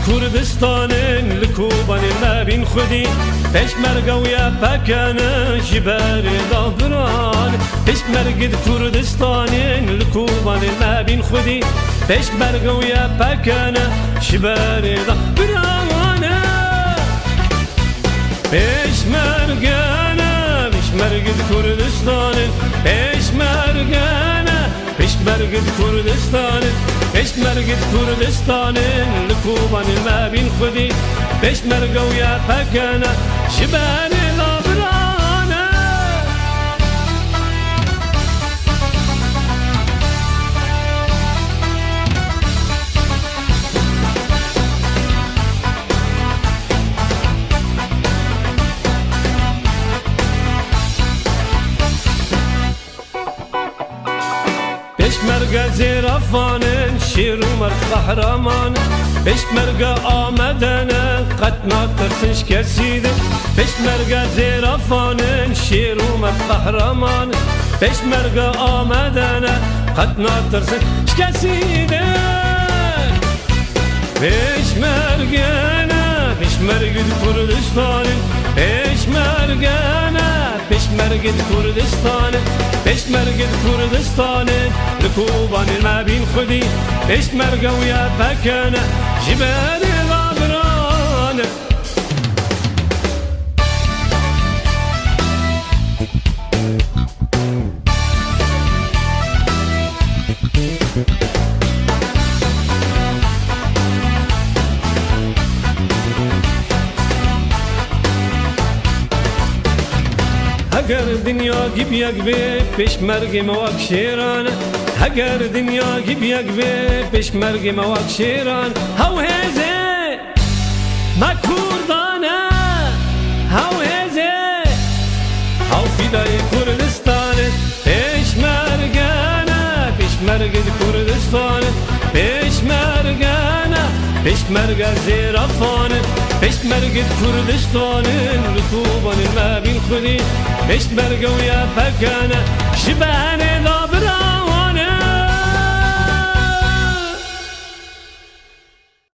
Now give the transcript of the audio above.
كردستان لكوبان ما بين خدي بشمرقة ويا بكان جبال ظهران بشمرقة كردستان لكوبان ما بين خدي بشمرقة ويا بكان جبال ظهران بشمرقة كردستان بشمرقة كردستان بشمرقة كردستان لكوبان ما بين خدي بشمرقة ويا بكنا شبان الأبرانا بشمرقة زرافان شير ومرق قهرمان بشمرقة آمدنا قد ناطرسنش كسيد بشمرقة زرافان شير ومرق قهرمان بشمرقة آمدنا قد ناطرسنش كسيد بشمرقة كردستان بشمرقة كردستان بشمرقة كردستان لكوبان ما بين خدي بشمرقة ويا بكنا جبال غابران هجر دنيا جيب يا جبي بشمرقة مواك شيران هجر دنيا جيب يا جبي بشمرقة مواك شيران هاو هزي ما كردانا هاو هزي هاو فداي كردستان بشمرقة كردستان بشمرقة زرافان بشمرقة كردستان لكوبان ما بين خدي بشمرقة ويا بكنا شبان